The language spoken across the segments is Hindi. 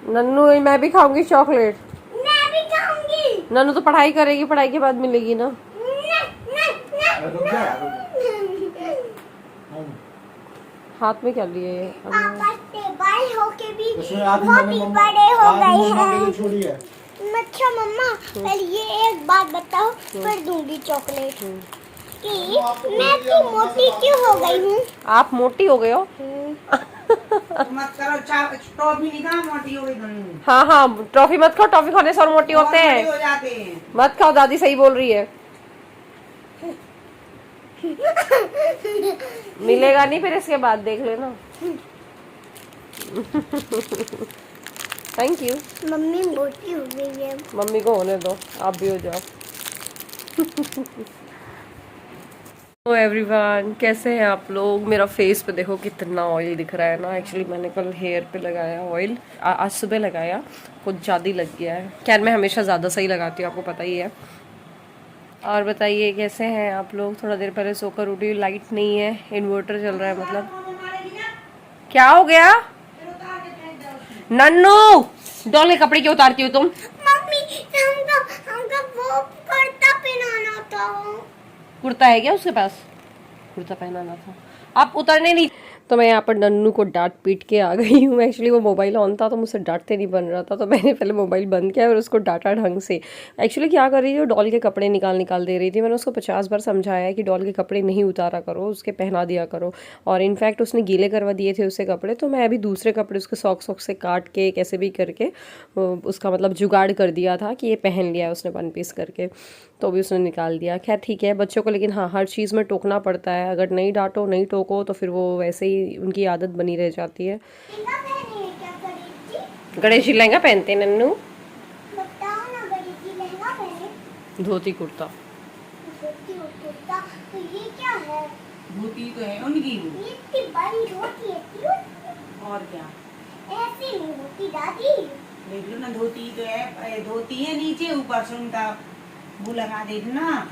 नन्नू मैं भी खाऊंगी चॉकलेट। मैं भी खाऊंगी। नन्नू तो पढ़ाई करेगी, पढ़ाई के बाद मिलेगी ना। हाथ में क्या लिए है? पापा बड़े होके भी बहुत ही बड़े हो गए हैं। अच्छा मम्मा पहले ये एक बात बताओ, फिर दूंगी चॉकलेट कि मैं इतनी मोटी क्यों हो गई हूँ? आप मोटी हो गए हो? मत करो, टॉफी नहीं खा, मोटी हो गई। हाँ हाँ, टॉफी मत खाओ, टॉफी खाने से और मोटी होते हैं। हो जाते हैं। मत खाओ, दादी सही बोल रही है। मिलेगा नहीं फिर इसके बाद, देख लेना। Thank you. मम्मी मोटी हो गई है। मम्मी को होने दो, आप भी हो जाओ। तो एवरीवन, कैसे हैं आप लोग? मेरा फेस पे देखो कितना ऑयल दिख रहा है ना। एक्चुअली मैंने कल हेयर पे लगाया ऑयल, आज सुबह लगाया, कुछ ज़्यादा ही लग गया है। खैर मैं हमेशा ज़्यादा सही लगाती हूँ, आपको पता ही है। और बताइए कैसे हैं आप लोग? थोड़ा देर पहले सोकर उठी, लाइट नहीं है, इन्वर्टर चल रहा है। मतलब क्या हो गया? नन्नू डॉल के कपड़े क्यों उतारती हो तुम? मम्मी हमको वो कुर्ता पहनाना था। कुर्ता है क्या उसके पास? कुर्ता पहनाना था, आप उतरने नहीं। तो मैं यहाँ पर नन्नू को डांट पीट के आ गई हूँ। एक्चुअली वो मोबाइल ऑन था तो मुझसे डांटते नहीं बन रहा था, तो मैंने पहले मोबाइल बंद किया और उसको डांटा ढंग से। एक्चुअली क्या कर रही थी, वो डॉल के कपड़े निकाल दे रही थी। मैंने उसको 50 बार समझाया है कि डॉल के कपड़े नहीं उतारा करो, उसके पहना दिया करो। और इनफैक्ट उसने गीले करवा दिए थे उससे कपड़े, तो मैं अभी दूसरे कपड़े उसके सॉक्स से काट के कैसे भी करके उसका मतलब जुगाड़ कर दिया था कि ये पहन लिया है उसने 1 पीस करके, तो भी उसने निकाल दिया। खैर ठीक है बच्चों को, लेकिन हाँ हर चीज़ में टोकना पड़ता है। अगर नहीं डांटो नहीं टोको तो फिर वो वैसे ही उनकी आदत बनी रह जाती है। गणेश लहंगा पहनते हैं नन्नू? बताओ ना, गणेश लहंगा पहने? धोती कुर्ता। धोती और कुर्ता, तो ये क्या है? धोती तो है उनकी। ये इतनी बड़ी धोती है क्यों? और क्या, ऐसी नहीं होती दादी। देख लो ना, धोती तो है, धोती है नीचे, ऊपर से उनका वो लगा दे ना,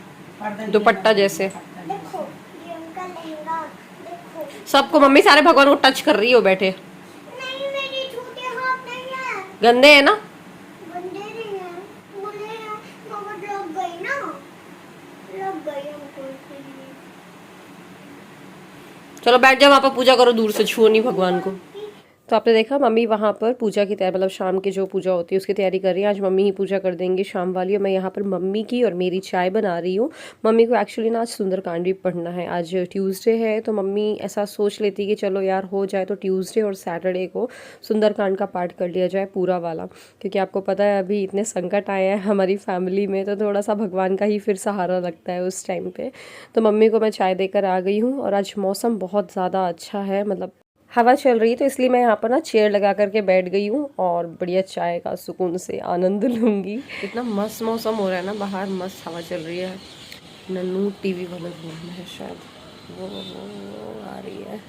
दुपट्टा जैसे। देखो ये उनका लहंगा, देखो। सबको मम्मी सारे भगवान को टच कर रही हो बैठे। नहीं मेरे छोटे हाथ नहीं है। गंदे है ना? गंदे नहीं है, बोले हैं मगर लग गई ना, लग गई हमको इसलिए। चलो बैठ जाओ, वहाँ पर पूजा करो, दूर से छुओ नहीं भगवान को। तो आपने देखा मम्मी वहाँ पर पूजा की तैयारी, मतलब शाम की जो पूजा होती है उसकी तैयारी कर रही है। आज मम्मी ही पूजा कर देंगी शाम वाली, और मैं यहाँ पर मम्मी की और मेरी चाय बना रही हूँ। मम्मी को एक्चुअली ना आज सुंदरकांड भी पढ़ना है, आज ट्यूसडे है, तो मम्मी ऐसा सोच लेती कि चलो यार हो जाए तो ट्यूसडे और सैटरडे को सुंदरकांड का पाठ कर लिया जाए पूरा वाला। क्योंकि आपको पता है अभी इतने संकट आए हैं हमारी फैमिली में, तो थोड़ा सा भगवान का ही फिर सहारा लगता है उस टाइम पर। तो मम्मी को मैं चाय देकर आ गई हूँ, और आज मौसम बहुत ज़्यादा अच्छा है, मतलब हवा चल रही है, तो इसलिए मैं यहाँ पर ना चेयर लगा करके बैठ गई हूँ और बढ़िया चाय का सुकून से आनंद लूँगी। इतना मस्त मौसम हो रहा है ना बाहर, मस्त हवा चल रही है। नन्नू टीवी वाला रूम में है शायद, वो आ रही है।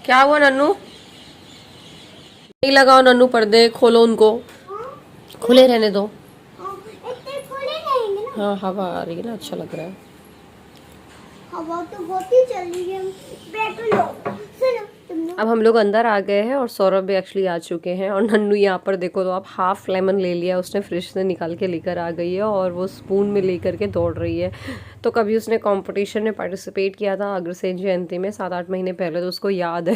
क्या हुआ नन्नू? नहीं लगाओ नन्नू, पर्दे खोलो उनको, खुले रहने दो। इतने खुले रहेंगे ना। हाँ हवा आ रही है ना, अच्छा लग रहा है। हवा तो बहुत ही चल रही है। बैठो लो, सुनो तुम। अब हम लोग अंदर आ गए हैं और सौरभ भी एक्चुअली आ चुके हैं। और नन्नू यहाँ पर देखो, तो आप हाफ लेमन ले लिया उसने, फ्रिज से निकाल के लेकर आ गई है और वो स्पून में लेकर के दौड़ रही है। तो कभी उसने कंपटीशन में पार्टिसिपेट किया था अग्रसेन जयंती में 7-8 महीने पहले, तो उसको याद है।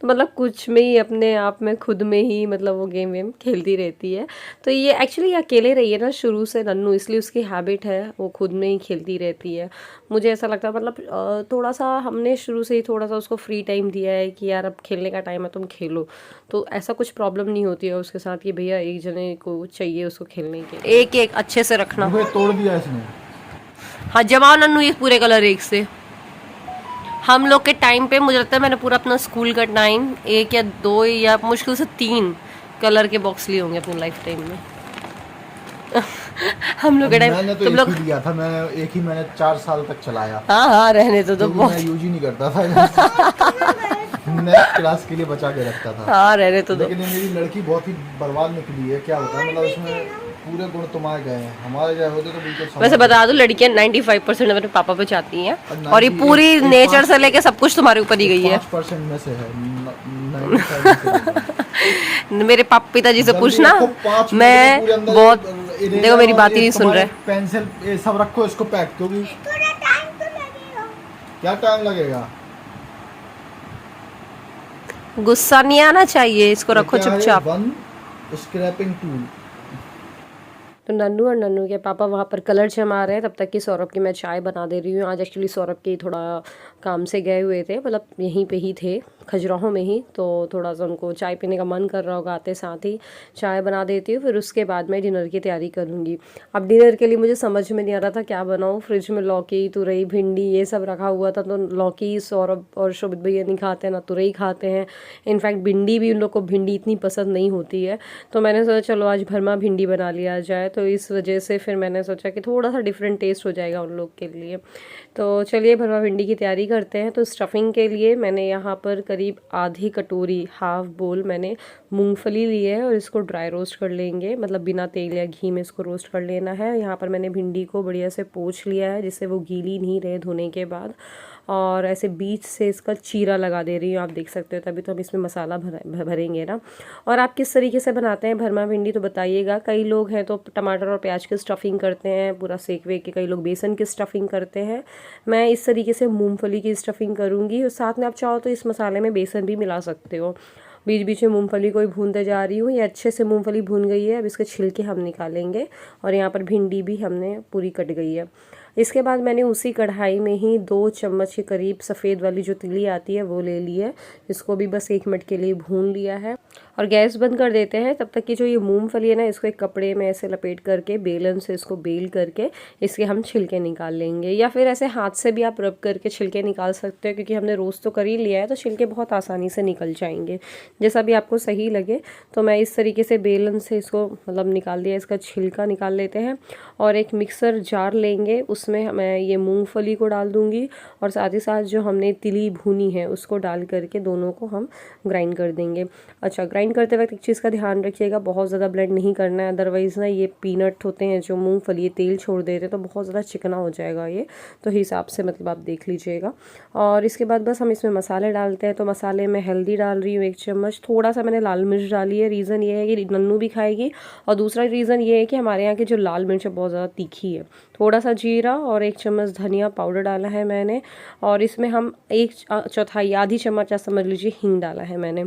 तो मतलब कुछ में ही अपने आप में खुद में ही मतलब वो गेम वेम खेलती रहती है। तो ये एक्चुअली अकेले रही है ना शुरू से नन्नू, इसलिए उसकी हैबिट है वो खुद में ही खेलती रहती है। मुझे ऐसा लगता है मतलब थोड़ा सा हमने शुरू से ही थोड़ा सा उसको फ्री टाइम दिया है कि यार अब खेलने का टाइम है तुम खेलो, तो ऐसा कुछ प्रॉब्लम नहीं होती है उसके साथ कि भैया एक जने को चाहिए उसको खेलने के। एक एक अच्छे से रखना। तोड़ दिया इसने। हाँ जमाओ नन्नू ये पूरे कलर एक से। हम लोग के टाइम पे मुझे लगता है मैंने पूरा अपना स्कूल का टाइम 1 या 2 या मुश्किल से 3 कलर के बॉक्स लिए होंगे अपनी लाइफ टाइम में। हम लोग के टाइम मैंने तो तुम लोग लिया था, मैंने एक ही मैंने 4 साल तक चलाया। हाँ रहने तो बहुत, मैं यूज ही नहीं करता था। नेक्स्ट क्लास के लिए बचा के रखता था। हाँ रहने तो लेकिन मेरी लड़की बहुत ही बर्बाद निकली है। क्या होता है मतलब इसमें पूरे गुण तुम्हारे गए हैं, हमारे गए होते तो बिल्कुल। वैसे बता दो लड़कियां 95% अपने पापा पे चाहती हैं, और ये पूरी नेचर से लेके सब कुछ तुम्हारे ऊपर ही गई है। 5% में से है 95%। मेरे पिताजी से जल्दी पूछना, रखो, 5 मिनट में मैं पूरे अंदर बहुत इरेजर देखो मेरी और बात ही ये नहीं सुन तुम्हारे रहे। पेंसिल ये सब रखो इसको पैक, क्योंकि थोड़ा टाइम तो लगेगा। क्या टाइम लगेगा। गुस्सा नहीं आना चाहिए, इसको रखो ये क्या है? चुपचाप। 1 स्क्रैपिंग टूल। तो नन्नू और नन्नू के पापा वहाँ पर कलर जमा रहे हैं, तब तक कि सौरभ की मैं चाय बना दे रही हूँ। आज एक्चुअली सौरभ के थोड़ा काम से गए हुए थे, मतलब यहीं पे ही थे खजुराहो में ही, तो थोड़ा सा उनको चाय पीने का मन कर रहा होगा, आते साथ ही चाय बना देती हूँ। फिर उसके बाद मैं डिनर की तैयारी करूँगी। अब डिनर के लिए मुझे समझ में नहीं आ रहा था क्या बनाऊँ। फ्रिज में लौकी, तुरई, भिंडी ये सब रखा हुआ था, तो लौकी सौरभ और शोभित भैया नहीं खाते हैं, ना तुरई खाते हैं। इनफैक्ट भिंडी भी, उन लोग को भिंडी इतनी पसंद नहीं होती है। तो मैंने सोचा चलो आज भरमा भिंडी बना लिया जाए, तो इस वजह से फिर मैंने सोचा कि थोड़ा सा डिफरेंट टेस्ट हो जाएगा उन लोग के लिए। तो चलिए भरमा भिंडी की तैयारी करते हैं। तो स्टफिंग के लिए मैंने यहाँ पर करीब आधी कटोरी, हाफ बोल मैंने मूंगफली ली है, और इसको ड्राई रोस्ट कर लेंगे, मतलब बिना तेल या घी में इसको रोस्ट कर लेना है। यहाँ पर मैंने भिंडी को बढ़िया से पोंछ लिया है, जिससे वो गीली नहीं रहे धोने के बाद, और ऐसे बीच से इसका चीरा लगा दे रही हूँ, आप देख सकते हो, तभी तो हम इसमें मसाला भरेंगे ना। और आप किस तरीके से बनाते हैं भरमा भिंडी तो बताइएगा। कई लोग हैं तो टमाटर और प्याज की स्टफिंग करते हैं पूरा सेक वेक के, कई लोग बेसन की स्टफिंग करते हैं। मैं इस तरीके से मूंगफली की स्टफिंग करूँगी, और साथ में आप चाहो तो इस मसाले में बेसन भी मिला सकते हो। बीच बीच में मूंगफली को ही भूनते जा रही हूँ। ये अच्छे से मूंगफली भून गई है, अब इसके छिलके हम निकालेंगे, और यहाँ पर भिंडी भी हमने पूरी कट गई है। इसके बाद मैंने उसी कढ़ाई में ही 2 चम्मच के करीब सफ़ेद वाली जो तिली आती है वो ले ली है। इसको भी बस 1 मिनट के लिए भून लिया है, और गैस बंद कर देते हैं। तब तक कि जो ये मूंगफली है ना, इसको एक कपड़े में ऐसे लपेट करके बेलन से इसको बेल करके इसके हम छिलके निकाल लेंगे, या फिर ऐसे हाथ से भी आप रब करके छिलके निकाल सकते हो, क्योंकि हमने रोस्ट तो कर ही लिया है, तो छिलके बहुत आसानी से निकल जाएंगे, जैसा भी आपको सही लगे। तो मैं इस तरीके से बेलन से इसको मतलब निकाल दिया, इसका छिलका निकाल लेते हैं। और एक मिक्सर जार लेंगे, उसमें मैं ये मूंगफली को डाल दूंगी, और साथ ही साथ जो हमने तिली भूनी है उसको डाल करके दोनों को हम ग्राइंड कर देंगे। अच्छा, ग्राइंड करते वक्त एक चीज़ का ध्यान रखिएगा, बहुत ज़्यादा ब्लेंड नहीं करना है, अदरवाइज़ ना ये पीनट होते हैं जो मूंगफली, ये तेल छोड़ देते हैं, तो बहुत ज़्यादा चिकना हो जाएगा ये, तो हिसाब से मतलब आप देख लीजिएगा। और इसके बाद बस हम इसमें मसाले डालते हैं। तो मसाले में हल्दी डाल रही हूँ 1 चम्मच, थोड़ा सा मैंने लाल मिर्च डाली है, रीज़न ये है कि नन्नू भी खाएगी, और दूसरा रीज़न ये है कि हमारे यहाँ की जो लाल मिर्च है बहुत ज़्यादा तीखी है। थोड़ा सा जीरा और 1 चम्मच धनिया पाउडर डाला है मैंने, और इसमें हम 1/4 आधी चम्मच आप समझ लीजिए हींग डाला है मैंने।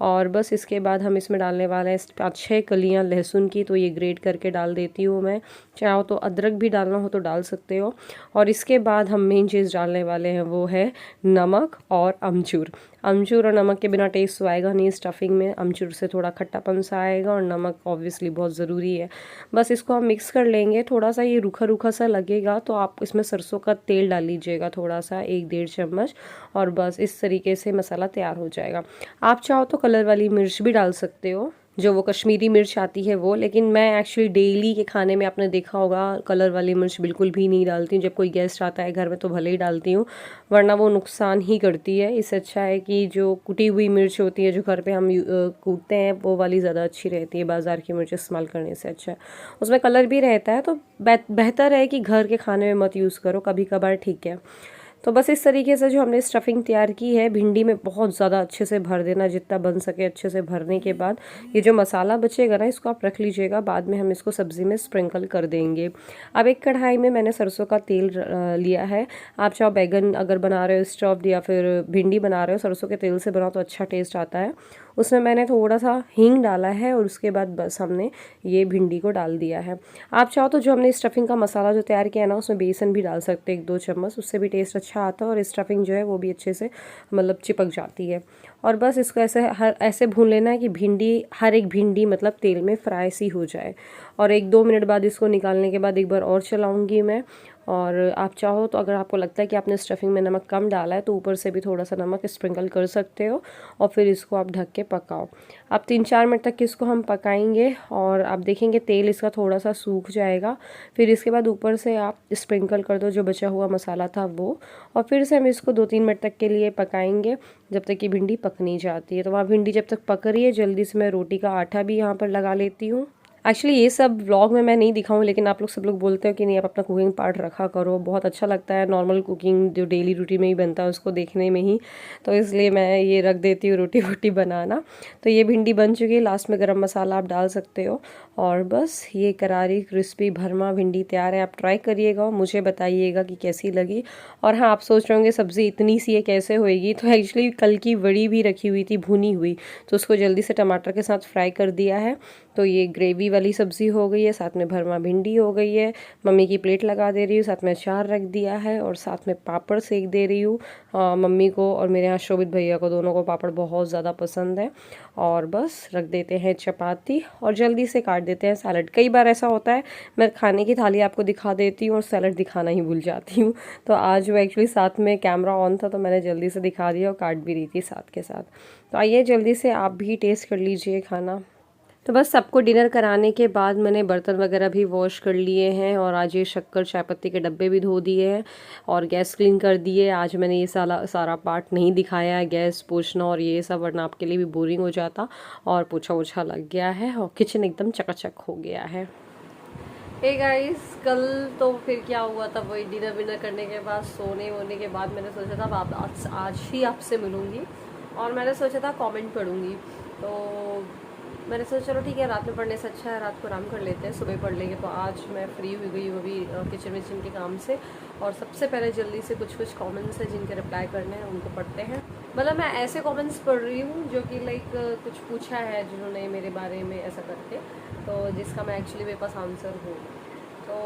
और बस इसके बाद हम इसमें डालने वाले हैं 5-6 कलियां लहसुन की, तो ये ग्रेट करके डाल देती हूँ मैं। चाहो तो अदरक भी डालना हो तो डाल सकते हो। और इसके बाद हम मेन चीज़ डालने वाले हैं वो है नमक और अमचूर। अमचूर और नमक के बिना टेस्ट तो आएगा नहीं स्टफिंग में, अमचूर से थोड़ा खट्टापन सा आएगा, और नमक ऑब्वियसली बहुत ज़रूरी है। बस इसको हम मिक्स कर लेंगे। थोड़ा सा ये रूखा रूखा सा लगेगा तो आप इसमें सरसों का तेल डाल लीजिएगा थोड़ा सा, 1-1.5 चम्मच, और बस इस तरीके से मसाला तैयार हो जाएगा। आप चाहो तो कलर वाली मिर्च भी डाल सकते हो, जो वो कश्मीरी मिर्च आती है वो, लेकिन मैं एक्चुअली डेली के खाने में आपने देखा होगा कलर वाली मिर्च बिल्कुल भी नहीं डालती हूँ। जब कोई गेस्ट आता है घर में तो भले ही डालती हूँ, वरना वो नुकसान ही करती है। इससे अच्छा है कि जो कुटी हुई मिर्च होती है जो घर पे हम कूटते हैं वो वाली ज़्यादा अच्छी रहती है, बाज़ार की मिर्च इस्तेमाल करने से अच्छा है। उसमें कलर भी रहता है, तो बेहतर है कि घर के खाने में मत यूज़ करो, कभी कभार ठीक है। तो बस इस तरीके से जो हमने स्टफिंग तैयार की है, भिंडी में बहुत ज़्यादा अच्छे से भर देना, जितना बन सके अच्छे से भरने के बाद ये जो मसाला बचेगा ना, इसको आप रख लीजिएगा, बाद में हम इसको सब्ज़ी में स्प्रिंकल कर देंगे। अब एक कढ़ाई में मैंने सरसों का तेल लिया है। आप चाहो बैगन अगर बना रहे हो स्टफ्ड, या फिर भिंडी बना रहे हो सरसों के तेल से बनाओ तो अच्छा टेस्ट आता है। उसमें मैंने थोड़ा सा हींग डाला है, और उसके बाद बस हमने ये भिंडी को डाल दिया है। आप चाहो तो जो हमने स्टफिंग का मसाला जो तैयार किया ना, उसमें बेसन भी डाल सकते हैं 1-2 चम्मच, उससे भी टेस्ट अच्छा आता है, और स्टफिंग जो है वो भी अच्छे से मतलब चिपक जाती है। और बस इसको ऐसे भून लेना है कि हर एक भिंडी मतलब तेल में फ्राई सी हो जाए। और 1-2 मिनट बाद इसको निकालने के बाद एक बार और चलाऊंगी मैं। और आप चाहो तो अगर आपको लगता है कि आपने स्टफिंग में नमक कम डाला है तो ऊपर से भी थोड़ा सा नमक स्प्रिंकल कर सकते हो, और फिर इसको आप ढक के पकाओ। अब 3-4 मिनट तक इसको हम पकाएंगे, और आप देखेंगे तेल इसका थोड़ा सा सूख जाएगा। फिर इसके बाद ऊपर से आप स्प्रिंकल कर दो जो बचा हुआ मसाला था वो, और फिर से हम इसको 2-3 मिनट तक के लिए पकाएंगे, जब तक कि भिंडी पक नहीं जाती है। तो वहाँ भिंडी जब तक पक रही है, जल्दी से मैं रोटी का आटा भी यहाँ पर लगा लेती हूँ। एक्चुअली ये सब व्लॉग में मैं नहीं दिखाऊं, लेकिन आप लोग सब लोग बोलते हो कि नहीं आप अपना कुकिंग पार्ट रखा करो, बहुत अच्छा लगता है नॉर्मल कुकिंग जो डेली रूटीन में ही बनता है उसको देखने में ही, तो इसलिए मैं ये रख देती हूँ रोटी वोटी बनाना। तो ये भिंडी बन चुकी है, लास्ट में गरम मसाला आप डाल सकते हो, और बस ये करारी क्रिस्पी भरमा भिंडी तैयार है। आप ट्राई करिएगा, मुझे बताइएगा कि कैसी लगी। और हाँ, आप सोच रहे होंगे सब्ज़ी इतनी सी है कैसे होएगी, तो एक्चुअली कल की वड़ी भी रखी हुई थी भुनी हुई, तो उसको जल्दी से टमाटर के साथ फ्राई कर दिया है। तो ये ग्रेवी वाली सब्ज़ी हो गई है, साथ में भरमा भिंडी हो गई है। मम्मी की प्लेट लगा दे रही हूँ, साथ में अचार रख दिया है और साथ में पापड़ सेक दे रही हूँ। मम्मी को और मेरे यहाँ शोभित भैया को दोनों को पापड़ बहुत ज़्यादा पसंद है। और बस रख देते हैं चपाती और जल्दी से काट देते हैं सैलड। कई बार ऐसा होता है मैं खाने की थाली आपको दिखा देती हूँ और सैलड दिखाना ही भूल जाती हूँ, तो आज वो एक्चुअली साथ में कैमरा ऑन था तो मैंने जल्दी से दिखा दिया और काट भी रही थी साथ के साथ। तो आइए जल्दी से आप भी टेस्ट कर लीजिए खाना। तो बस सबको डिनर कराने के बाद मैंने बर्तन वगैरह भी वॉश कर लिए हैं और आज ये शक्कर चाय पत्ती के डब्बे भी धो दिए हैं और गैस क्लीन कर दिए। आज मैंने ये सारा पार्ट नहीं दिखाया है, गैस पोछना और ये सब, वरना आपके लिए भी बोरिंग हो जाता। और पोछा वोछा लग गया है और किचन एकदम चकाचक हो गया है। हे गाइस, कल तो फिर क्या हुआ था, वही डिनर विनर करने के बाद सोने वोने के बाद मैंने सोचा था आज ही आपसे मिलूँगी और मैंने सोचा था कमेंट पढ़ूँगी। तो मैंने सोचा चलो ठीक है, रात में पढ़ने से अच्छा है रात को आराम कर लेते हैं, सुबह पढ़ लेंगे। तो आज मैं फ्री हुई गई हूँ अभी किचन विचन के काम से, और सबसे पहले जल्दी से कुछ कमेंट्स हैं जिनके रिप्लाई करने हैं उनको पढ़ते हैं। मतलब मैं ऐसे कमेंट्स पढ़ रही हूँ जो कि लाइक कुछ पूछा है जिन्होंने मेरे बारे में ऐसा करके, तो जिसका मैं एक्चुअली मेरे पास आंसर हूँ। तो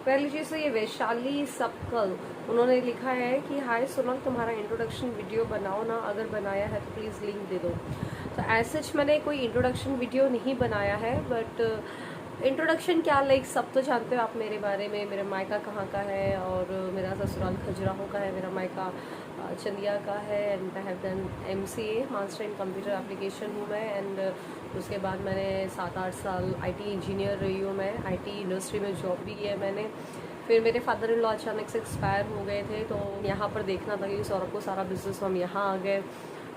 पहली चीज़ तो ये वैशाली सबकल, उन्होंने लिखा है कि हाय सोनल, तुम्हारा इंट्रोडक्शन वीडियो बनाओ ना, अगर बनाया है तो प्लीज़ लिंक दे दो। तो ऐसे मैंने कोई इंट्रोडक्शन वीडियो नहीं बनाया है, बट इंट्रोडक्शन क्या, लाइक सब तो जानते हो आप मेरे बारे में, मेरा मायका कहाँ का है और मेरा ससुराल खजुराहो का है, मेरा मायका चंदिया का है, and I have done MCA master in computer application हूँ मैं। एंड उसके बाद मैंने 7-8 साल IT इंजीनियर रही हूँ मैं, IT इंडस्ट्री में जॉब भी किया है मैंने। फिर मेरे फादर इन लॉ अचानक से एक्सपायर हो गए थे, तो यहाँ पर देखना था कि सौरभ को सारा बिजनेस, हम यहाँ आ गए।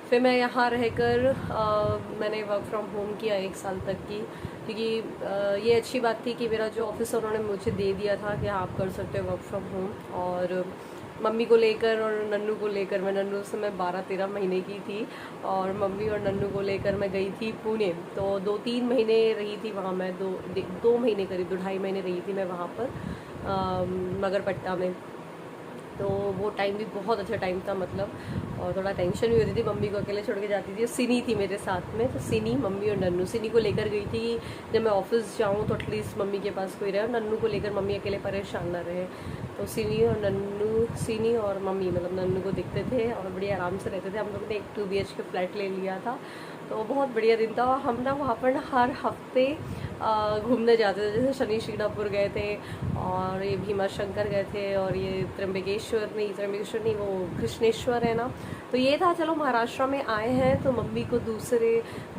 फिर मैं यहाँ रहकर मैंने वर्क फ्रॉम होम किया 1 साल तक की, क्योंकि ये अच्छी बात थी कि मेरा जो ऑफिस उन्होंने मुझे दे दिया था कि आप कर सकते हो वर्क फ्रॉम होम। और मम्मी को लेकर और नन्नू को लेकर, मैं नन्नू से मैं 12-13 महीने की थी और मम्मी और नन्नू को लेकर मैं गई थी पुणे। तो 2-3 महीने रही थी वहाँ मैं, 2 महीने करीब 2-2.5 महीने रही थी मैं वहाँ पर मगरपट्टा में। तो वो टाइम भी बहुत अच्छा टाइम था मतलब, और थोड़ा टेंशन भी होती थी, मम्मी को अकेले छोड़ के जाती थी। सिनी थी मेरे साथ में, तो सिनी, मम्मी और नन्नू। सिनी को लेकर गई थी जब मैं ऑफिस जाऊँ तो एटलीस्ट मम्मी के पास कोई रहे, और नन्नू को लेकर मम्मी अकेले परेशान ना रहे। तो सिनी और नन्नू, सिनी और मम्मी मतलब नन्नू को दिखते थे और बढ़िया आराम से रहते थे। हम लोग ने एक 2 BHK फ्लैट ले लिया था, तो बहुत बढ़िया दिन था। हम ना वहाँ पर हर हफ्ते घूमने जाते थे, जैसे शनि शिंगणापुर गए थे और ये भीमा शंकर गए थे और ये त्र्यंबकेश्वर नहीं, वो कृष्णेश्वर है ना, तो ये था। चलो महाराष्ट्र में आए हैं तो मम्मी को दूसरे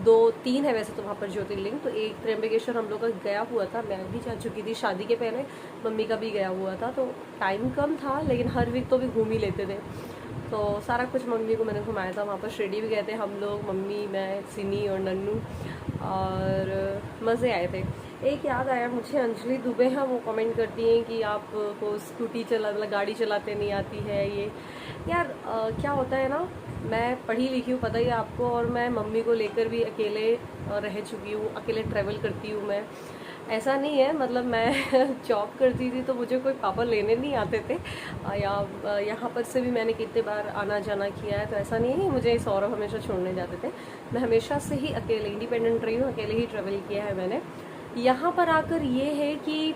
2-3 है वैसे तो वहाँ पर ज्योतिर्लिंग, तो एक त्र्यंबकेश्वर हम लोग का गया हुआ था, मैं भी जा चुकी थी शादी के पहले, मम्मी का भी गया हुआ था। तो टाइम कम था लेकिन हर वीक तो भी घूम ही लेते थे, तो सारा कुछ मम्मी को मैंने घुमाया था। वहाँ पर शिरडी भी गए थे हम लोग, मम्मी, मैं, सिनी और नन्नू, और मज़े आए थे। एक याद आया मुझे, अंजलि दुबे हैं, वो कमेंट करती हैं कि आपको स्कूटी मतलब गाड़ी चलाते नहीं आती है। ये यार क्या होता है ना, मैं पढ़ी लिखी हूँ पता ही है आपको, और मैं मम्मी को लेकर भी अकेले रह चुकी हूँ, अकेले ट्रैवल करती हूँ मैं। ऐसा नहीं है मतलब मैं जॉब करती थी तो मुझे कोई पापा लेने नहीं आते थे, या यहाँ पर से भी मैंने कितने बार आना जाना किया है, तो ऐसा नहीं है मुझे सौरभ हमेशा छोड़ने जाते थे। मैं हमेशा से ही अकेले इंडिपेंडेंट रही हूँ, अकेले ही ट्रैवल किया है मैंने। यहाँ पर आकर ये है कि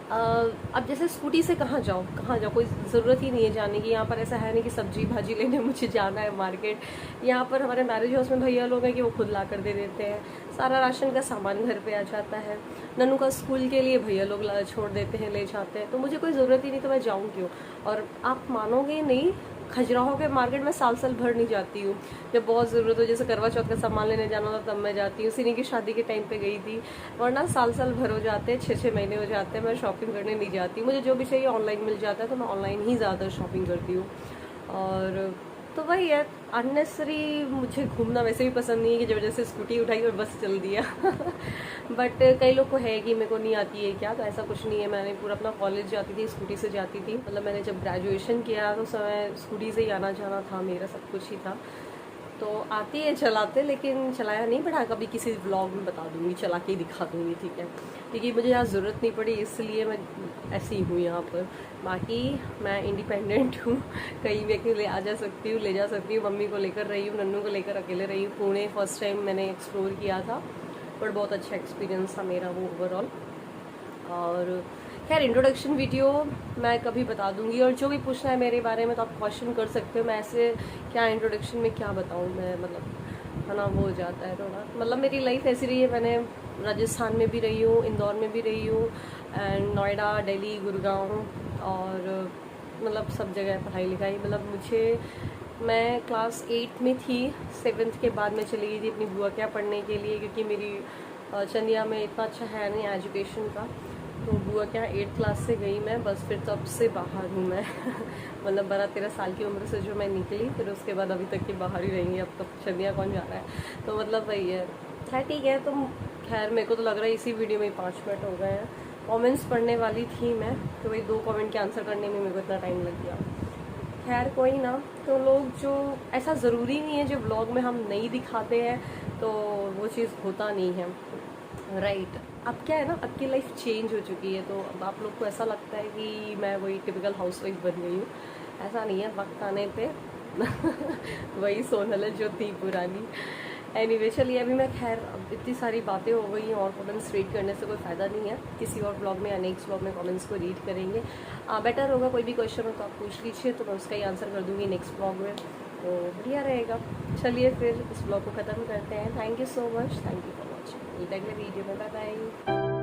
अब जैसे स्कूटी से कहाँ जाओ, कोई ज़रूरत ही नहीं है जाने की। यहाँ पर ऐसा है नहीं कि सब्जी भाजी लेने मुझे जाना है मार्केट। यहाँ पर हमारे मैरिज हाउस में भैया लोग हैं कि वो खुद ला कर दे देते हैं, सारा राशन का सामान घर पे आ जाता है। नन्नू का स्कूल के लिए भैया लोग छोड़ देते हैं, ले जाते हैं, तो मुझे कोई ज़रूरत ही नहीं, तो मैं जाऊँ क्यों। और आप मानोगे नहीं, खजुराहो के मार्केट में साल भर नहीं जाती हूँ। जब बहुत ज़रूरत हो, जैसे करवा चौथ का सामान लेने जाना होता तब मैं जाती हूँ। सिनी की शादी के टाइम पे गई थी, वरना साल भर हो जाते हैं, 6-6 महीने हो जाते हैं, मैं शॉपिंग करने नहीं जाती। मुझे जो भी चाहिए ऑनलाइन मिल जाता है, तो मैं ऑनलाइन ही ज़्यादा शॉपिंग करती हूँ। और तो वही है, अननेसेसरी मुझे घूमना वैसे भी पसंद नहीं है कि जबरदस्ती स्कूटी उठाई और बस चल दिया। बट कई लोग को है कि मेरे को नहीं आती है क्या, तो ऐसा कुछ नहीं है। मैंने पूरा अपना कॉलेज जाती थी स्कूटी से जाती थी, मतलब मैंने जब ग्रेजुएशन किया तो समय स्कूटी से ही आना जाना था, मेरा सब कुछ ही था। तो आती है चलाते, लेकिन चलाया नहीं, बट कभी किसी व्लॉग में बता दूंगी, चला के ही दिखा दूंगी, ठीक है। क्योंकि मुझे यहाँ ज़रूरत नहीं पड़ी, इसलिए मैं ऐसी हूँ यहाँ पर। बाकी मैं इंडिपेंडेंट हूँ, कहीं भी अकेले आ जा सकती हूँ, ले जा सकती हूँ। मम्मी को लेकर रही हूँ, नन्नू को लेकर अकेले रही हूँ। पुणे फर्स्ट टाइम मैंने एक्सप्लोर किया था, बट बहुत अच्छा एक्सपीरियंस था मेरा वो ओवरऑल। और खैर इंट्रोडक्शन वीडियो मैं कभी बता दूंगी, और जो भी पूछना है मेरे बारे में तो आप क्वेश्चन कर सकते हो। मैं ऐसे क्या इंट्रोडक्शन में क्या बताऊँ मैं, मतलब है ना, वो हो जाता है थोड़ा। मतलब मेरी लाइफ ऐसी रही है, मैंने राजस्थान में भी रही हूँ, इंदौर में भी रही हूँ, एंड नोएडा, दिल्ली, गुड़गांव, और मतलब सब जगह पढ़ाई लिखाई। मतलब मैं क्लास 8 में थी, 7th के बाद मैं चली गई थी अपनी बुआ के यहाँ पढ़ने के लिए, क्योंकि मेरी चंदिया में इतना अच्छा है नहीं एजुकेशन का। तो बुआ के यहाँ 8th क्लास से गई मैं, बस फिर तब से बाहर हूँ मैं। मतलब 12-13 साल की उम्र से जो मैं निकली, फिर उसके बाद अभी तक की बाहर ही रहेंगी। अब तो चंदिया कौन जा रहा है, तो मतलब वही है। खैर ठीक है, तो खैर मेरे को तो लग रहा है इसी वीडियो में 5 मिनट हो गए हैं। कमेंट्स पढ़ने वाली थी मैं, तो वही 2 कमेंट के आंसर करने में मेरे को इतना टाइम लग गया। खैर कोई ना, तो लोग जो, ऐसा ज़रूरी नहीं है जो व्लॉग में हम नहीं दिखाते हैं तो वो चीज़ होता नहीं है, राइट। अब क्या है ना, अब की लाइफ चेंज हो चुकी है, तो अब आप लोग को ऐसा लगता है कि मैं वही टिपिकल हाउसवाइफ बन गई हूँ। ऐसा नहीं है, वक्त आने पे वही सोनल है जो थी पुरानी। एनीवे चलिए, अभी मैं खैर अब इतनी सारी बातें हो गई हैं और कमेंट्स रीड करने से कोई फ़ायदा नहीं है। किसी और ब्लॉग में या नेक्स्ट ब्लॉग में कमेंट्स को रीड करेंगे। बेटर होगा, कोई भी क्वेश्चन हो तो आप पूछ लीजिए, तो मैं उसका ही आंसर कर दूँगी नेक्स्ट ब्लॉग में, तो बढ़िया रहेगा। चलिए फिर इस ब्लॉग को ख़त्म करते हैं। Thank you so much, thank you for watching. अगले वीडियो में बाय बाय।